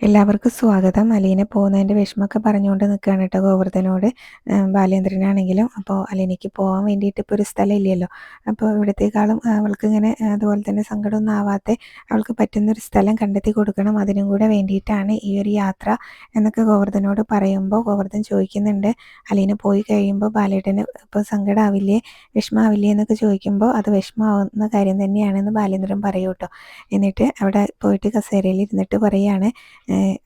എല്ലാവർക്കും സ്വാഗതം. അലീന പോകുന്നതിൻ്റെ വിഷമമൊക്കെ പറഞ്ഞുകൊണ്ട് നിൽക്കുകയാണ് കേട്ടോ ഗോവർദ്ധനോട്. ബാലേന്ദ്രനാണെങ്കിലും അപ്പോൾ അലീനയ്ക്ക് പോകാൻ വേണ്ടിയിട്ട് ഇപ്പോൾ ഒരു സ്ഥലം ഇല്ലല്ലോ. അപ്പോൾ ഇവിടത്തേക്കാളും അവൾക്കിങ്ങനെ അതുപോലെ തന്നെ സങ്കടമൊന്നും ആവാതെ അവൾക്ക് പറ്റുന്നൊരു സ്ഥലം കണ്ടെത്തി കൊടുക്കണം, അതിനും കൂടെ വേണ്ടിയിട്ടാണ് ഈ ഒരു യാത്ര എന്നൊക്കെ ഗോവർദ്ധനോട് പറയുമ്പോൾ ഗോവർദ്ധൻ ചോദിക്കുന്നുണ്ട്, അലീന പോയി കഴിയുമ്പോൾ ബാലേട്ടന് ഇപ്പോൾ സങ്കടമാവില്ലേ, വിഷമാവില്ലേ എന്നൊക്കെ ചോദിക്കുമ്പോൾ അത് വിഷമാവുന്ന കാര്യം തന്നെയാണെന്ന് ബാലേന്ദ്രൻ പറയൂ കേട്ടോ. എന്നിട്ട് അവിടെ പോയിട്ട് കസേരയിൽ ഇരുന്നിട്ട് പറയുകയാണ്,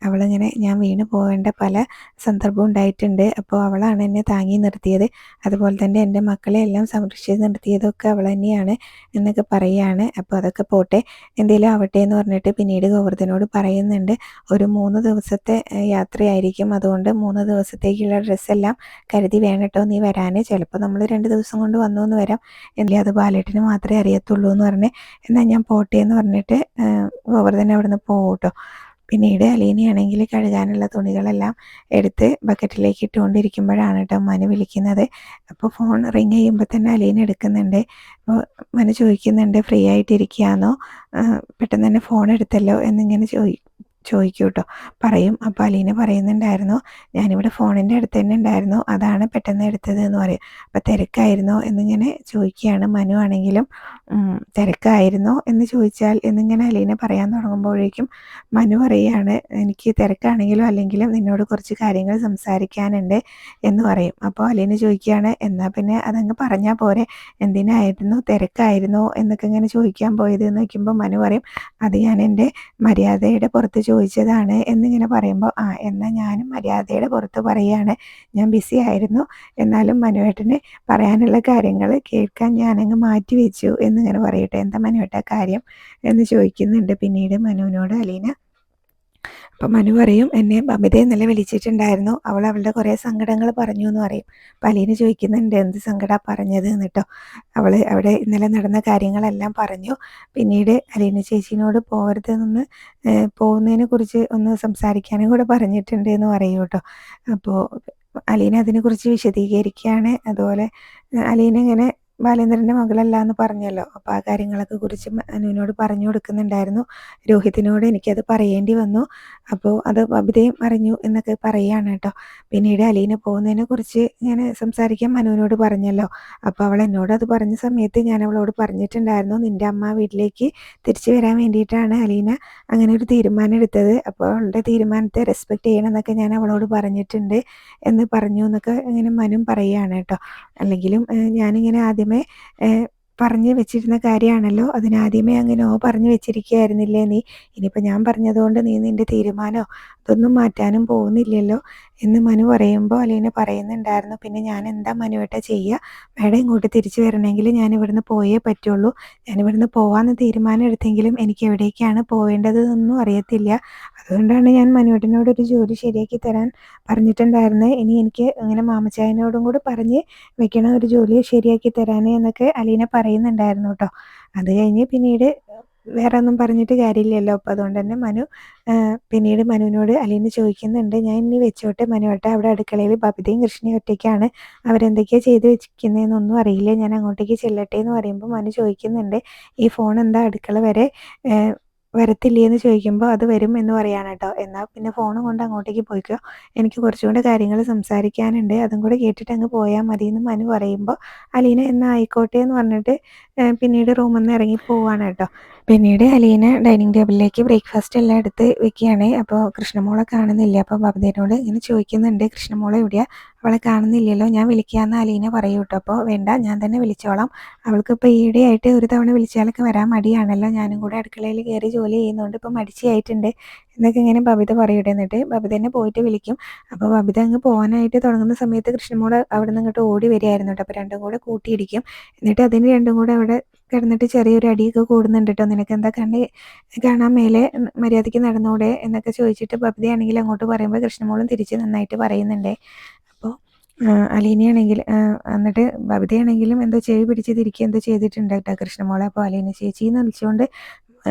അവളിങ്ങനെ ഞാൻ വീണ് പോകേണ്ട പല സന്ദർഭവും ഉണ്ടായിട്ടുണ്ട്. അപ്പോൾ അവളാണ് എന്നെ താങ്ങി നിർത്തിയത്, അതുപോലെ തന്നെ എൻ്റെ മക്കളെ എല്ലാം സംരക്ഷിച്ച് നിർത്തിയതൊക്കെ അവൾ തന്നെയാണ് എന്നൊക്കെ പറയുകയാണ്. അപ്പോൾ അതൊക്കെ പോട്ടെ, എന്തെങ്കിലും ആവട്ടെ എന്ന് പറഞ്ഞിട്ട് പിന്നീട് ഗോവർദ്ധനോട് പറയുന്നുണ്ട്, ഒരു 3 ദിവസത്തെ യാത്രയായിരിക്കും, അതുകൊണ്ട് 3 ദിവസത്തേക്കുള്ള ഡ്രസ്സെല്ലാം കരുതി വേണട്ടോ നീ വരാൻ. ചിലപ്പോൾ നമ്മൾ 2 ദിവസം കൊണ്ട് വന്നു എന്ന് വരാം, എങ്കിലും അത് ബാലേട്ടന് മാത്രമേ അറിയത്തുള്ളൂ എന്ന് പറഞ്ഞ് എന്നാൽ ഞാൻ പോട്ടെ എന്ന് പറഞ്ഞിട്ട് ഗോവർദ്ധൻ അവിടുന്ന് പോകും കേട്ടോ. പിന്നീട് അലീനയാണെങ്കിൽ കഴുകാനുള്ള തുണികളെല്ലാം എടുത്ത് ബക്കറ്റിലേക്ക് ഇട്ടുകൊണ്ടിരിക്കുമ്പോഴാണ് കേട്ടോ മനു വിളിക്കുന്നത്. അപ്പോൾ ഫോൺ റിങ് ചെയ്യുമ്പോൾ തന്നെ അലീന എടുക്കുന്നുണ്ട്. അപ്പോൾ മനു ചോദിക്കുന്നുണ്ട്, ഫ്രീ ആയിട്ടിരിക്കുകയാണോ, പെട്ടെന്ന് തന്നെ ഫോൺ എടുത്തല്ലോ എന്നിങ്ങനെ ചോദിക്കും കേട്ടോ, പറയും. അപ്പോൾ അലീന പറയുന്നുണ്ടായിരുന്നു, ഞാനിവിടെ ഫോണിൻ്റെ അടുത്ത് തന്നെ ഉണ്ടായിരുന്നു, അതാണ് പെട്ടെന്ന് എടുത്തത് എന്ന് പറയും. അപ്പോൾ തിരക്കായിരുന്നോ എന്നിങ്ങനെ ചോദിക്കുകയാണ്. മനു ആണെങ്കിലും തിരക്കായിരുന്നോ എന്ന് ചോദിച്ചാൽ എന്നിങ്ങനെ അലീന പറയാൻ തുടങ്ങുമ്പോഴേക്കും മനു പറയുകയാണ്, എനിക്ക് തിരക്കാണെങ്കിലും അല്ലെങ്കിലും നിന്നോട് കുറച്ച് കാര്യങ്ങൾ സംസാരിക്കാനുണ്ട് എന്ന് പറയും. അപ്പോൾ അലീന ചോദിക്കുകയാണ്, എന്നാൽ പിന്നെ അതങ്ങ് പറഞ്ഞാൽ പോരെ, എന്തിനായിരുന്നു, തിരക്കായിരുന്നോ എന്നൊക്കെ ഇങ്ങനെ ചോദിക്കാൻ പോയത് എന്ന് വയ്ക്കുമ്പോൾ മനു പറയും, അത് ഞാൻ എൻ്റെ മര്യാദയുടെ പുറത്ത് ചോദിച്ചതാണ് എന്നിങ്ങനെ പറയുമ്പോൾ, എന്നാൽ ഞാനും മര്യാദയുടെ പുറത്ത് പറയുകയാണ്, ഞാൻ ബിസി ആയിരുന്നു, എന്നാലും മനുവേട്ടന് പറയാനുള്ള കാര്യങ്ങൾ കേൾക്കാൻ ഞാനങ്ങ് മാറ്റി വെച്ചു എന്നിങ്ങനെ പറയട്ടെ. എന്താ മനുവേട്ട കാര്യം എന്ന് ചോദിക്കുന്നുണ്ട് പിന്നീട് മനുവിനോട് അലീന. അപ്പം മനു പറയും, എന്നെ ബബിതയെ ഇന്നലെ വിളിച്ചിട്ടുണ്ടായിരുന്നു, അവൾ അവളുടെ കുറേ സങ്കടങ്ങൾ പറഞ്ഞു എന്ന് പറയും. അപ്പം അലീന ചോദിക്കുന്നുണ്ട്, എന്ത് സങ്കടമാണ് പറഞ്ഞത് എന്നിട്ടോ. അവൾ അവിടെ ഇന്നലെ നടന്ന കാര്യങ്ങളെല്ലാം പറഞ്ഞു. പിന്നീട് അലീന ചേച്ചീനോട് പോകരുതെന്ന്, പോകുന്നതിനെ കുറിച്ച് ഒന്ന് സംസാരിക്കാനും കൂടെ പറഞ്ഞിട്ടുണ്ട് എന്ന് പറയൂ കേട്ടോ. അപ്പോൾ അലീന അതിനെക്കുറിച്ച് വിശദീകരിക്കുകയാണ്. അതുപോലെ അലീന ഇങ്ങനെ ബാലേന്ദ്രൻ്റെ മകളല്ല എന്ന് പറഞ്ഞല്ലോ, അപ്പോൾ ആ കാര്യങ്ങളൊക്കെ കുറിച്ച് അനുവിനോട് പറഞ്ഞു കൊടുക്കുന്നുണ്ടായിരുന്നു. രോഹിത്തിനോട് എനിക്കത് പറയേണ്ടി വന്നു, അപ്പോൾ അത് ബബിതയും അറിഞ്ഞു എന്നൊക്കെ പറയുകയാണ് കേട്ടോ. പിന്നീട് അലീന പോകുന്നതിനെ കുറിച്ച് ഞാൻ സംസാരിക്കാൻ മനുവിനോട് പറഞ്ഞല്ലോ, അപ്പോൾ അവൾ എന്നോട് അത് പറഞ്ഞ സമയത്ത് ഞാൻ അവളോട് പറഞ്ഞിട്ടുണ്ടായിരുന്നു, നിൻ്റെ അമ്മ വീട്ടിലേക്ക് തിരിച്ചു വരാൻ വേണ്ടിയിട്ടാണ് അലീന അങ്ങനെ ഒരു തീരുമാനം എടുത്തത്, അപ്പോൾ അവളുടെ തീരുമാനത്തെ റെസ്പെക്റ്റ് ചെയ്യണം എന്നൊക്കെ ഞാൻ അവളോട് പറഞ്ഞിട്ടുണ്ട് എന്ന് പറഞ്ഞു എന്നൊക്കെ ഇങ്ങനെ മനും പറയുകയാണ് കേട്ടോ. അല്ലെങ്കിലും ഞാനിങ്ങനെ ആദ്യമേ പറഞ്ഞു വെച്ചിരുന്ന കാര്യമാണല്ലോ, അതിനാദ്യമേ അങ്ങനെ പറഞ്ഞു വെച്ചിരിക്കുകയായിരുന്നില്ലേ നീ, ഇനിയിപ്പോൾ ഞാൻ പറഞ്ഞതുകൊണ്ട് നീ നിൻ്റെ തീരുമാനമോ അതൊന്നും മാറ്റാനും പോകുന്നില്ലല്ലോ എന്ന് മനു പറയുമ്പോൾ അലീന പറയുന്നുണ്ടായിരുന്നു, പിന്നെ ഞാൻ എന്താ മനുവേട്ട ചെയ്യുക, മേഡം ഇങ്ങോട്ട് തിരിച്ചു വരണമെങ്കിൽ ഞാൻ ഇവിടുന്ന് പോയേ പറ്റുള്ളൂ, ഞാൻ ഇവിടുന്ന് പോകാമെന്ന് തീരുമാനം എടുത്തെങ്കിലും എനിക്ക് എവിടേക്കാണ് പോവേണ്ടതെന്നൊന്നും അറിയത്തില്ല, അതുകൊണ്ടാണ് ഞാൻ മനുവേട്ടനോടൊരു ജോലി ശരിയാക്കി തരാൻ പറഞ്ഞിട്ടുണ്ടായിരുന്നത്, ഇനി എനിക്ക് ഇങ്ങനെ മാമച്ചായനോടും കൂടി പറഞ്ഞ് വെക്കണം ഒരു ജോലി ശരിയാക്കി തരാൻ എന്നൊക്കെ അലീന പറയുന്നുണ്ടായിരുന്നു കേട്ടോ. അത് കഴിഞ്ഞ് പിന്നീട് വേറെ ഒന്നും പറഞ്ഞിട്ട് കാര്യമില്ലല്ലോ, അപ്പോൾ അതുകൊണ്ട് തന്നെ മനു പിന്നീട് മനുവിനോട് അലീന ചോദിക്കുന്നുണ്ട്, ഞാൻ ഇനി വെച്ചോട്ടെ മനുവേട്ട, അവിടെ അടുക്കളയിൽ ബബിതയും കൃഷ്ണയും ഒറ്റയ്ക്കാണ്, അവരെന്തൊക്കെയാണ് ചെയ്ത് വെച്ചിരിക്കുന്നതെന്നൊന്നും അറിയില്ല, ഞാൻ അങ്ങോട്ടേക്ക് ചെല്ലട്ടെ എന്ന് പറയുമ്പോൾ മനു ചോദിക്കുന്നുണ്ട്, ഈ ഫോൺ എന്താ അടുക്കള വരെ വരത്തില്ലേ എന്ന് ചോദിക്കുമ്പോൾ അത് വരും എന്ന് പറയാണ് കേട്ടോ. എന്നാൽ പിന്നെ ഫോണും കൊണ്ട് അങ്ങോട്ടേക്ക് പോയിക്കോ, എനിക്ക് കുറച്ചും കൂടെ കാര്യങ്ങൾ സംസാരിക്കാനുണ്ട്, അതും കൂടെ കേട്ടിട്ട് അങ്ങ് പോയാൽ മതി എന്ന് മനു പറയുമ്പോൾ അലീന എന്നാൽ ആയിക്കോട്ടെ എന്ന് പറഞ്ഞിട്ട് പിന്നീട് റൂമിൽ നിന്ന് ഇറങ്ങി പോവാണ് കേട്ടോ. പിന്നീട് അലീന ഡൈനിങ് ടേബിളിലേക്ക് ബ്രേക്ക്ഫാസ്റ്റ് എല്ലാം എടുത്ത് വെക്കുകയാണ്. അപ്പോൾ കൃഷ്ണമോളെ കാണുന്നില്ല. അപ്പോൾ ബബിതയോട് ഇങ്ങനെ ചോദിക്കുന്നുണ്ട്, കൃഷ്ണമോളെ എവിടെയാ, അവളെ കാണുന്നില്ലല്ലോ, ഞാൻ വിളിക്കാമെന്ന് അലീന പറയൂ കേട്ടോ. അപ്പോൾ വേണ്ട, ഞാൻ തന്നെ വിളിച്ചോളാം, അവൾക്കിപ്പോൾ ഈയിടെയായിട്ട് ഒരു തവണ വിളിച്ചാലൊക്കെ വരാൻ മടിയാണല്ലോ, ഞാനും കൂടെ അടുക്കളയിൽ കയറി ജോലി ചെയ്യുന്നതുകൊണ്ട് ഇപ്പോൾ മടിച്ചായിട്ടുണ്ട് എന്നൊക്കെ ഇങ്ങനെ ബബിത പറയൂടെ. എന്നിട്ട് ബബിത തന്നെ പോയിട്ട് വിളിക്കും. അപ്പോൾ ബബിത അങ്ങ് പോകാനായിട്ട് തുടങ്ങുന്ന സമയത്ത് കൃഷ്ണമോള് അവിടെ നിന്ന് ഇങ്ങോട്ട് ഓടി വരികയായിരുന്നു കേട്ടോ. അപ്പോൾ രണ്ടും കൂടെ കൂട്ടിയിടിക്കും. എന്നിട്ട് അതിന് രണ്ടും കൂടെ അവിടെ കിടന്നിട്ട് ചെറിയൊരു അടിയൊക്കെ കൂടുന്നുണ്ട് കേട്ടോ. നിനക്ക് എന്താ കാണാൻ മേലെ, മര്യാദയ്ക്ക് നടന്നൂടെ എന്നൊക്കെ ചോദിച്ചിട്ട് ബബിതയാണെങ്കിൽ അങ്ങോട്ട് പറയുമ്പോൾ കൃഷ്ണമോളും തിരിച്ച് നന്നായിട്ട് പറയുന്നുണ്ട്. അപ്പോൾ അലീനയാണെങ്കിൽ എന്നിട്ട് ബബിതയാണെങ്കിലും എന്തോ ചെവി പിടിച്ച് തിരിക്കുക എന്തോ ചെയ്തിട്ടുണ്ട് കേട്ടോ കൃഷ്ണമോളെ. അപ്പോൾ അലീന ചേച്ചി എന്ന് വിളിച്ചുകൊണ്ട്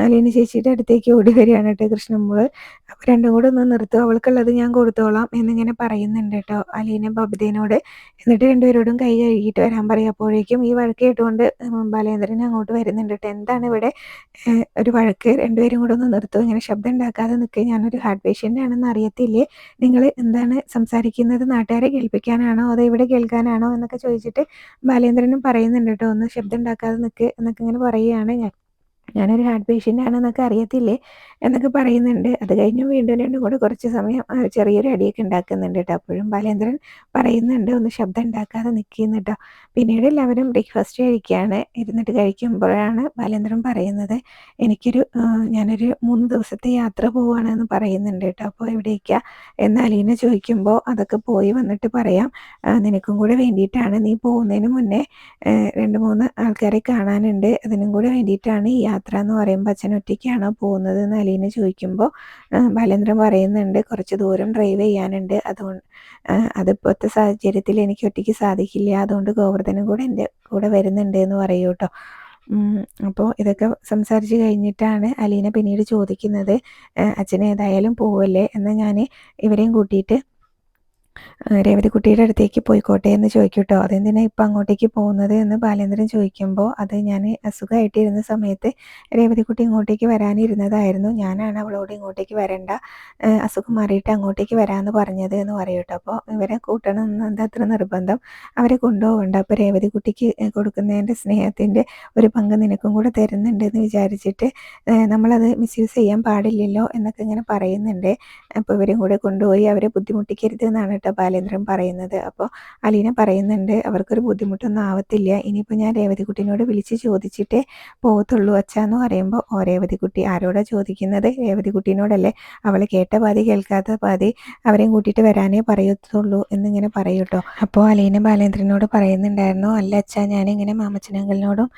അലീന ചേച്ചിയുടെ അടുത്തേക്ക് ഓടി വരികയാണ് കേട്ടോ കൃഷ്ണമോള്. അപ്പോൾ രണ്ടും കൂടെ ഒന്ന് നിർത്തും, അവൾക്കുള്ളത് ഞാൻ കൊടുത്തോളാം എന്നിങ്ങനെ പറയുന്നുണ്ട് കേട്ടോ അലീന ബബിതേനോട്. എന്നിട്ട് രണ്ടുപേരോടും കൈ കഴുകിയിട്ട് വരാൻ പറയും. അപ്പോഴേക്കും ഈ വഴക്ക് കേട്ടുകൊണ്ട് ബാലേന്ദ്രൻ അങ്ങോട്ട് വരുന്നുണ്ട് കേട്ടോ. എന്താണ് ഇവിടെ ഒരു വഴക്ക്? രണ്ടുപേരും കൂടെ ഒന്ന് നിർത്തും, ഇങ്ങനെ ശബ്ദം ഉണ്ടാക്കാതെ നിൽക്കുക, ഞാനൊരു ഹാർട്ട് പേഷ്യൻ്റ് ആണെന്ന് അറിയത്തില്ലേ? നിങ്ങൾ എന്താണ് സംസാരിക്കുന്നത്? നാട്ടുകാരെ കേൾപ്പിക്കാനാണോ അതോ ഇവിടെ കേൾക്കാനാണോ എന്നൊക്കെ ചോദിച്ചിട്ട് ബാലേന്ദ്രനും പറയുന്നുണ്ട് കേട്ടോ. ഒന്ന് ശബ്ദം ഉണ്ടാക്കാതെ നിൽക്കുക എന്നൊക്കെ ഇങ്ങനെ പറയുകയാണ്. ഞാനൊരു ഹാർട്ട് പേഷ്യൻ്റ് ആണെന്നൊക്കെ അറിയത്തില്ലേ എന്നൊക്കെ പറയുന്നുണ്ട്. അത് കഴിഞ്ഞ് വീണ്ടും രണ്ടും കൂടെ കുറച്ച് സമയം ചെറിയൊരു അടിയൊക്കെ ഉണ്ടാക്കുന്നുണ്ട് കേട്ടോ. അപ്പോഴും ബാലേന്ദ്രൻ പറയുന്നുണ്ട് ഒന്ന് ശബ്ദം ഉണ്ടാക്കാതെ നിൽക്കുന്നു കേട്ടോ. പിന്നീട് എല്ലാവരും ബ്രേക്ക്ഫാസ്റ്റ് കഴിക്കുകയാണ്. ഇരുന്നിട്ട് കഴിക്കുമ്പോഴാണ് ബാലേന്ദ്രൻ പറയുന്നത്, ഞാനൊരു 3 ദിവസത്തെ യാത്ര പോവുകയാണെന്ന് പറയുന്നുണ്ട് കേട്ടോ. അപ്പോൾ എവിടേക്കാ എന്ന് അലീന ചോദിക്കുമ്പോൾ അതൊക്കെ പോയി വന്നിട്ട് പറയാം, നിനക്കും കൂടെ വേണ്ടിയിട്ടാണ്. നീ പോകുന്നതിന് മുന്നേ 2-3 ആൾക്കാരെ കാണാനുണ്ട്, അതിനും കൂടെ വേണ്ടിയിട്ടാണ് ഈ യാത്ര എന്ന് പറയുമ്പോൾ അച്ഛൻ ഒറ്റയ്ക്കാണോ പോകുന്നത് എന്ന് അലീന ചോദിക്കുമ്പോൾ ബാലേന്ദ്രൻ പറയുന്നുണ്ട്, കുറച്ച് ദൂരം ഡ്രൈവ് ചെയ്യാനുണ്ട്, അതുകൊണ്ട് അതിപ്പോഴത്തെ സാഹചര്യത്തിൽ എനിക്ക് ഒറ്റയ്ക്ക് സാധിക്കില്ല, അതുകൊണ്ട് ഗോവർദ്ധനും കൂടെ എൻ്റെ കൂടെ വരുന്നുണ്ട് എന്ന് പറയൂ കേട്ടോ. അപ്പോൾ ഇതൊക്കെ സംസാരിച്ച് കഴിഞ്ഞിട്ടാണ് അലീന പിന്നീട് ചോദിക്കുന്നത്, അച്ഛൻ ഏതായാലും പോവല്ലേ എന്നാൽ ഞാൻ ഇവരെയും കൂട്ടിയിട്ട് രേവതിക്കുട്ടിയുടെ അടുത്തേക്ക് പോയിക്കോട്ടെ എന്ന് ചോദിക്കും കേട്ടോ. അതെന്തിനാണ് ഇപ്പം അങ്ങോട്ടേക്ക് പോകുന്നത് എന്ന് ബാലേന്ദ്രൻ ചോദിക്കുമ്പോൾ, അത് ഞാൻ അസുഖമായിട്ടിരുന്ന സമയത്ത് രേവതിക്കുട്ടി ഇങ്ങോട്ടേക്ക് വരാനിരുന്നതായിരുന്നു, ഞാനാണ് അവളോട് ഇങ്ങോട്ടേക്ക് വരണ്ട, അസുഖം മാറിയിട്ട് അങ്ങോട്ടേക്ക് വരാമെന്ന് പറഞ്ഞത് എന്ന് പറയും കേട്ടോ. അപ്പോൾ ഇവരെ കൂട്ടണം എന്ന് അത്ര നിർബന്ധം, അവരെ കൊണ്ടുപോകണ്ട, അപ്പോൾ രേവതിക്കുട്ടിക്ക് കൊടുക്കുന്നതിൻ്റെ സ്നേഹത്തിൻ്റെ ഒരു പങ്ക് നിനക്കും കൂടെ തരുന്നുണ്ടെന്ന് വിചാരിച്ചിട്ട് നമ്മളത് മിസ്യൂസ് ചെയ്യാൻ പാടില്ലല്ലോ എന്നൊക്കെ ഇങ്ങനെ പറയുന്നുണ്ട്. അപ്പോൾ ഇവരും കൂടെ കൊണ്ടുപോയി അവരെ ബുദ്ധിമുട്ടിക്കരുത് എന്നാണ് കേട്ടോ ബാലേന്ദ്രൻ പറയുന്നത്. അപ്പോൾ അലീന പറയുന്നുണ്ട്, അവർക്കൊരു ബുദ്ധിമുട്ടൊന്നും ആവത്തില്ല, ഇനിയിപ്പോൾ ഞാൻ രേവതിക്കുട്ടിനോട് വിളിച്ച് ചോദിച്ചിട്ടേ പോകത്തുള്ളൂ അച്ഛാ എന്ന് പറയുമ്പോൾ, ഓ രേവതിക്കുട്ടി ആരോടാ ചോദിക്കുന്നത്? രേവതിക്കുട്ടീനോടല്ലേ, അവൾ കേട്ട പാതി കേൾക്കാത്ത പാതി അവരെയും കൂട്ടിയിട്ട് വരാനേ പറയത്തുള്ളൂ എന്നിങ്ങനെ പറയും കേട്ടോ. അപ്പോൾ അലീന ബാലേന്ദ്രനോട് പറയുന്നുണ്ടായിരുന്നു, അല്ല അച്ഛാ ഞാനിങ്ങനെ മാമച്ചനങ്ങളിനോടും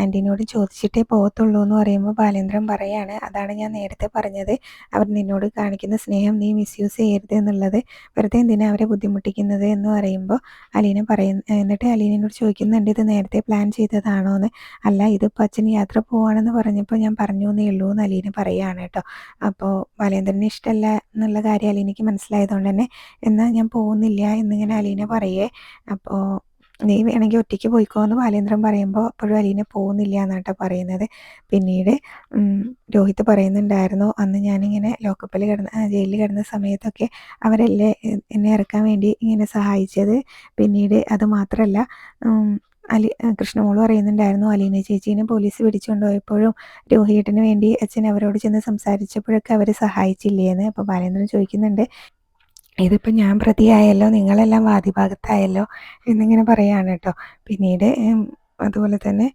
ആൻറ്റീനോടും ചോദിച്ചിട്ടേ പോകത്തുള്ളൂ എന്ന് പറയുമ്പോൾ ബാലേന്ദ്രൻ പറയാണ്, അതാണ് ഞാൻ നേരത്തെ പറഞ്ഞത്, അവർ നിന്നോട് കാണിക്കുന്ന സ്നേഹം നീ മിസ്യൂസ് ചെയ്യരുത് എന്നുള്ളത്, വെറുതെ എന്തിനാ അവരെ ബുദ്ധിമുട്ടിക്കുന്നത് എന്ന് പറയുമ്പോൾ എന്നിട്ട് അലീനയോട് ചോദിക്കുന്നുണ്ട്, ഇത് നേരത്തെ പ്ലാൻ ചെയ്തതാണോ എന്ന്. അല്ല, ഇതിപ്പോൾ അച്ഛൻ യാത്ര പോവാണെന്ന് പറഞ്ഞപ്പോൾ ഞാൻ പറഞ്ഞു എന്നേ ഉള്ളൂ എന്ന് അലീന പറയുകയാണ് കേട്ടോ. അപ്പോൾ ബാലേന്ദ്രന് ഇഷ്ടമല്ല എന്നുള്ള കാര്യം അലീനയ്ക്ക് മനസ്സിലായതുകൊണ്ട് തന്നെ എന്നാൽ ഞാൻ പോകുന്നില്ല എന്നിങ്ങനെ അലീന പറയേ. അപ്പോൾ നീ വേണമെങ്കിൽ ഒറ്റയ്ക്ക് പോയിക്കോ എന്ന് ബാലേന്ദ്രൻ പറയുമ്പോൾ അപ്പോഴും അലീന പോകുന്നില്ല എന്നാട്ടോ പറയുന്നത്. പിന്നീട് രോഹിത് പറയുന്നുണ്ടായിരുന്നു, അന്ന് ഞാനിങ്ങനെ ലോക്കപ്പിൽ ജയിലിൽ കിടന്ന സമയത്തൊക്കെ അവരല്ലേ എന്നെ ഇറക്കാൻ വേണ്ടി ഇങ്ങനെ സഹായിച്ചത്. പിന്നീട് അത് മാത്രമല്ല, കൃഷ്ണമോള് പറയുന്നുണ്ടായിരുന്നു, അലീന ചേച്ചീനെ പോലീസ് പിടിച്ചുകൊണ്ട് പോയപ്പോഴും രോഹിയേട്ടന് വേണ്ടി അച്ഛൻ അവരോട് ചെന്ന് സംസാരിച്ചപ്പോഴൊക്കെ അവർ സഹായിച്ചില്ലേന്ന്. അപ്പോൾ ബാലേന്ദ്രൻ ചോദിക്കുന്നുണ്ട്, ഇതിപ്പോൾ ഞാൻ പ്രതിയായല്ലോ, നിങ്ങളെല്ലാം വാദിഭാഗത്തായല്ലോ എന്നിങ്ങനെ പറയുകയാണ് കേട്ടോ. പിന്നീട് അതുപോലെ തന്നെ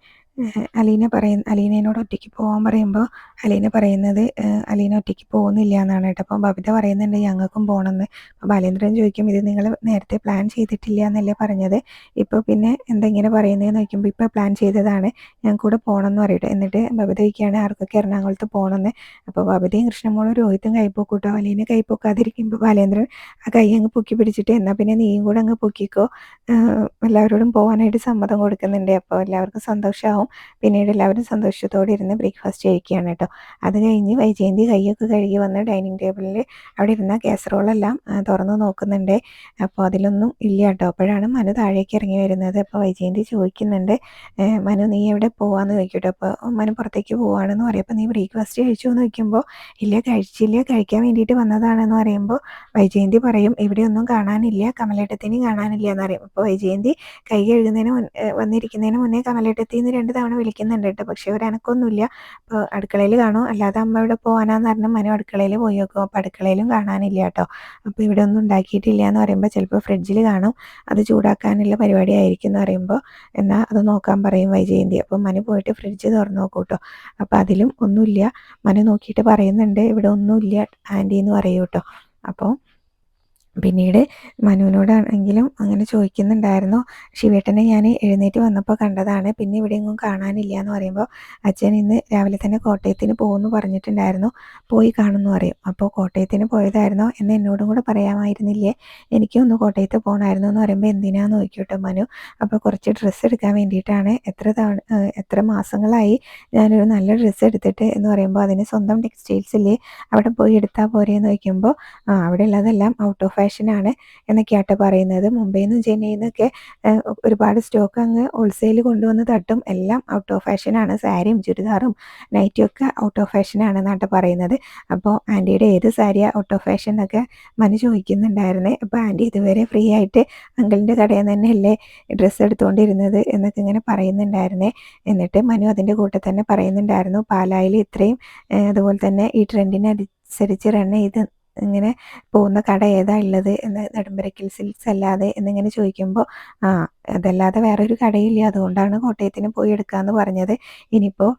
അലീനയോട് ഒറ്റയ്ക്ക് പോകാൻ പറയുമ്പോൾ അലീന പറയുന്നത് അലീന ഒറ്റയ്ക്ക് പോകുന്നില്ല എന്നാണ് കേട്ടോ. അപ്പോൾ ബബിത പറയുന്നുണ്ട് ഞങ്ങൾക്കും പോകണമെന്ന്. അപ്പോൾ ബാലേന്ദ്രൻ ചോദിക്കും, ഇത് നിങ്ങൾ നേരത്തെ പ്ലാൻ ചെയ്തിട്ടില്ല എന്നല്ലേ പറഞ്ഞത്, ഇപ്പോൾ പിന്നെ എന്തെങ്ങനെ പറയുന്നതെന്ന് ചോദിക്കുമ്പോൾ ഇപ്പോൾ പ്ലാൻ ചെയ്തതാണ്, ഞാൻ കൂടെ പോകണമെന്ന് പറയട്ടെ. എന്നിട്ട് ബബിത ചോദിക്കുകയാണ് ആർക്കൊക്കെ എറണാകുളത്ത് പോകണമെന്ന്. അപ്പോൾ ബബിതയും കൃഷ്ണമോളും രോഹിത്തും കൈപ്പൊക്കൂട്ടോ. അലീന കൈ പൊക്കാതിരിക്കുമ്പോൾ ബാലേന്ദ്രൻ ആ കൈ അങ്ങ് പൊക്കി പിടിച്ചിട്ട്, എന്നാൽ പിന്നെ നീയും കൂടെ അങ്ങ് പൊക്കിക്കോ, എല്ലാവരോടും പോകാനായിട്ട് സമ്മതം കൊടുക്കുന്നുണ്ട്. അപ്പോൾ എല്ലാവർക്കും സന്തോഷമാവും. പിന്നീട് എല്ലാവരും സന്തോഷത്തോടെ ഇരുന്ന് ബ്രേക്ക്ഫാസ്റ്റ് കഴിക്കുകയാണ് കേട്ടോ. അത് കഴിഞ്ഞ് വൈജയന്തി കൈയൊക്കെ കഴുകി വന്ന് ഡൈനിങ് ടേബിളിൽ അവിടെ ഇരുന്ന കാസറോളെല്ലാം തുറന്നു നോക്കുന്നുണ്ട്. അപ്പോൾ അതിലൊന്നും ഇല്ല കേട്ടോ. അപ്പോഴാണ് മനു താഴേക്ക് ഇറങ്ങി വരുന്നത്. അപ്പോൾ വൈജയന്തി ചോദിക്കുന്നുണ്ട്, മനു നീ എവിടെ പോവാന്ന് ചോദിക്കട്ടോ. അപ്പോൾ മനു പുറത്തേക്ക് പോവാണെന്ന് പറയും. അപ്പോൾ നീ ബ്രേക്ക്ഫാസ്റ്റ് കഴിച്ചു എന്ന് ചോദിക്കുമ്പോൾ ഇല്ല കഴിച്ചില്ല, കഴിക്കാൻ വേണ്ടിയിട്ട് വന്നതാണെന്ന് പറയുമ്പോൾ വൈജയന്തി പറയും, ഇവിടെ ഒന്നും കാണാനില്ല, കമലേട്ടത്തിനെയും കാണാനില്ല എന്ന് പറയും. അപ്പോൾ വൈജയന്തി കൈ കഴുകുന്നതിന് വന്നിരിക്കുന്നതിന് മുന്നേ കമലേട്ടത്തിന്ന് 2 തവണ വിളിക്കുന്നുണ്ട് കേട്ടോ. പക്ഷേ ഒരു അനക്കൊന്നുമില്ല. അപ്പോൾ അടുക്കളയിൽ കാണും, അല്ലാതെ അമ്മ ഇവിടെ പോകാനാന്ന് പറഞ്ഞാൽ മനു അടുക്കളയിൽ പോയി നോക്കും. അപ്പോൾ അടുക്കളയിലും കാണാനില്ല കേട്ടോ. അപ്പോൾ ഇവിടെ ഒന്നും ഉണ്ടാക്കിയിട്ടില്ല എന്ന് പറയുമ്പോൾ ചിലപ്പോൾ ഫ്രിഡ്ജിൽ കാണും, അത് ചൂടാക്കാനുള്ള പരിപാടി ആയിരിക്കും എന്ന് പറയുമ്പോൾ എന്നാൽ അത് നോക്കാൻ പറയും വൈജയന്തി. അപ്പോൾ മനു പോയിട്ട് ഫ്രിഡ്ജ് തുറന്ന് നോക്കും കേട്ടോ. അപ്പോൾ അതിലും ഒന്നുമില്ല. മനു നോക്കിയിട്ട് പറയുന്നുണ്ട് ഇവിടെ ഒന്നുമില്ല ആൻറ്റി എന്ന് പറയൂ കേട്ടോ. അപ്പോൾ പിന്നീട് മനുവിനോടാണെങ്കിലും അങ്ങനെ ചോദിക്കുന്നുണ്ടായിരുന്നു. ശിവേട്ടനെ ഞാൻ എഴുന്നേറ്റ് വന്നപ്പോൾ കണ്ടതാണ്, പിന്നെ ഇവിടെ എങ്ങും കാണാനില്ല എന്ന് പറയുമ്പോൾ അച്ഛൻ ഇന്ന് രാവിലെ തന്നെ കോട്ടയത്തിന് പോകുമെന്ന് പറഞ്ഞിട്ടുണ്ടായിരുന്നു, പോയി കാണുമെന്ന് പറയും. അപ്പോൾ കോട്ടയത്തിന് പോയതായിരുന്നോ എന്ന് എന്നോടും കൂടെ പറയാമായിരുന്നില്ലേ, എനിക്കും ഒന്ന് കോട്ടയത്ത് പോകണമായിരുന്നു എന്ന് പറയുമ്പോൾ എന്തിനാന്ന് നോക്കിയോട്ടോ മനു. അപ്പോൾ കുറച്ച് ഡ്രസ്സ് എടുക്കാൻ വേണ്ടിയിട്ടാണ്, എത്ര മാസങ്ങളായി ഞാനൊരു നല്ല ഡ്രസ്സ് എടുത്തിട്ട് എന്ന് പറയുമ്പോൾ അതിന് സ്വന്തം ടെക്സ്റ്റൈൽസില്ലേ, അവിടെ പോയി എടുത്താൽ പോരെ എന്ന് ചോദിക്കുമ്പോൾ അവിടെ ഉള്ളതെല്ലാം ഔട്ട് ഓഫ് ഫാഷനാണ് എന്നൊക്കെയാട്ടോ പറയുന്നത്. മുംബൈയിൽ നിന്നും ചെന്നൈയിൽ നിന്നൊക്കെ ഒരുപാട് സ്റ്റോക്ക് അങ്ങ് ഹോൾസെയിൽ കൊണ്ടുവന്ന് തട്ടും, എല്ലാം ഔട്ട് ഓഫ് ഫാഷനാണ്, സാരിയും ചുരിദാറും നൈറ്റിയും ഒക്കെ ഔട്ട് ഓഫ് ഫാഷനാണെന്നാട്ടോ പറയുന്നത്. അപ്പോൾ ആൻറ്റിയുടെ ഏത് സാരിയാണ് ഔട്ട് ഓഫ് ഫാഷൻ എന്നൊക്കെ മനു ചോദിക്കുന്നുണ്ടായിരുന്നേ. അപ്പോൾ ആൻറ്റി ഇതുവരെ ഫ്രീ ആയിട്ട് അങ്കിളിൻ്റെ കടയിൽ നിന്ന് തന്നെയല്ലേ ഡ്രസ്സ് എടുത്തുകൊണ്ടിരുന്നത് എന്നൊക്കെ ഇങ്ങനെ പറയുന്നുണ്ടായിരുന്നേ. എന്നിട്ട് മനു അതിൻ്റെ കൂട്ടത്തിൽ തന്നെ പറയുന്നുണ്ടായിരുന്നു, പാലായിൽ ഇത്രയും അതുപോലെ തന്നെ ഈ ട്രെൻഡിനനുസരിച്ച് റൺ ചെയ്ത് ഇങ്ങനെ പോകുന്ന കട ഏതാ ഉള്ളത് എന്ന്, നെടുമ്പരക്കൽ സിൽക്സ് അല്ലാതെ എന്നിങ്ങനെ ചോദിക്കുമ്പോൾ അതല്ലാതെ വേറൊരു കടയില്ല, അതുകൊണ്ടാണ് കോട്ടയത്തിന് പോയി എടുക്കാമെന്ന് പറഞ്ഞത്. ഇനിയിപ്പോൾ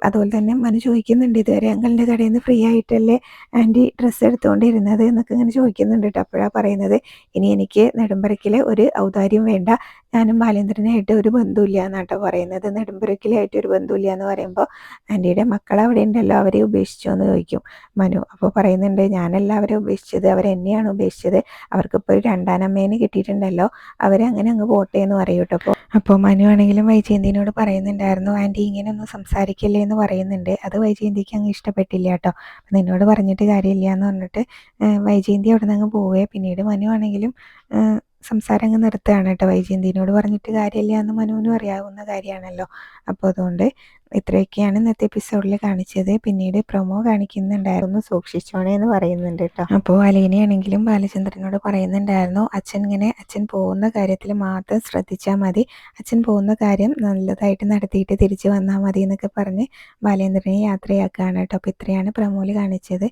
അതുപോലെ തന്നെ മനു ചോദിക്കുന്നുണ്ട്, ഇതുവരെ അങ്കിളിൻ്റെ കടയിൽ നിന്ന് ഫ്രീ ആയിട്ടല്ലേ ആൻറ്റി ഡ്രസ്സ് എടുത്തുകൊണ്ടിരുന്നത് എന്നൊക്കെ ഇങ്ങനെ ചോദിക്കുന്നുണ്ട് കേട്ടോ. അപ്പോഴാണ് പറയുന്നത്, ഇനി എനിക്ക് നെടുമ്പരക്കിലെ ഒരു ഔദാര്യം വേണ്ട, ഞാനും ബാലേന്ദ്രനായിട്ട് ഒരു ബന്ധമില്ല എന്നാട്ടോ പറയുന്നത്. നെടുമ്പരക്കിലായിട്ട് ഒരു ബന്ധമില്ല എന്ന് പറയുമ്പോൾ ആൻറ്റിയുടെ മക്കൾ അവിടെ ഉണ്ടല്ലോ, അവരെ ഉപേക്ഷിച്ചോ എന്ന് ചോദിക്കും മനു. അപ്പോൾ പറയുന്നുണ്ട്, ഞാനല്ല അവരെ ഉപേക്ഷിച്ചത്, അവരെന്നെയാണ് ഉപേക്ഷിച്ചത്, അവർക്കിപ്പോൾ ഒരു രണ്ടാനമ്മേനെ കിട്ടിയിട്ടുണ്ടല്ലോ, അവരങ്ങനെ അങ്ങ് പോട്ടെ എന്ന് പറയും കേട്ടോ. അപ്പോൾ മനു ആണെങ്കിലും വൈജയന്തിനോട് പറയുന്നുണ്ടായിരുന്നു, ആൻറ്റി ഇങ്ങനെയൊന്നും സംസാരിക്കില്ലേ എന്ന് പറയുന്നുണ്ട്. അത് വൈജയന്തിക്ക് അങ്ങ് ഇഷ്ടപ്പെട്ടില്ല കേട്ടോ. നിന്നോട് പറഞ്ഞിട്ട് കാര്യമില്ല എന്ന് പറഞ്ഞിട്ട് വൈജയന്തി അവിടെ നിന്ന് അങ്ങ് പോവേ. പിന്നീട് മനു ആണെങ്കിലും സംസാരം അങ്ങ് നിർത്തുകയാണ് കേട്ടോ. വൈജയന്തിനോട് പറഞ്ഞിട്ട് കാര്യമില്ല എന്ന് മനുവിനും അറിയാവുന്ന കാര്യമാണല്ലോ. അപ്പോൾ അതുകൊണ്ട് ഇത്രയൊക്കെയാണ് ഇന്നത്തെ എപ്പിസോഡിൽ കാണിച്ചത്. പിന്നീട് പ്രൊമോ കാണിക്കുന്നുണ്ടായിരുന്നു, സൂക്ഷിച്ചോണേ എന്ന് പറയുന്നുണ്ട് കേട്ടോ. അപ്പോൾ അലീനയാണെങ്കിലും ബാലചന്ദ്രനോട് പറയുന്നുണ്ടായിരുന്നു, അച്ഛൻ പോകുന്ന കാര്യത്തിൽ മാത്രം ശ്രദ്ധിച്ചാൽ മതി, അച്ഛൻ പോകുന്ന കാര്യം നല്ലതായിട്ട് നടത്തിയിട്ട് തിരിച്ചു വന്നാൽ മതി എന്നൊക്കെ പറഞ്ഞ് ബാലേന്ദ്രനെ യാത്രയാക്കുകയാണ് കേട്ടോ. അപ്പോൾ ഇത്രയാണ് പ്രൊമോയിൽ കാണിച്ചത്.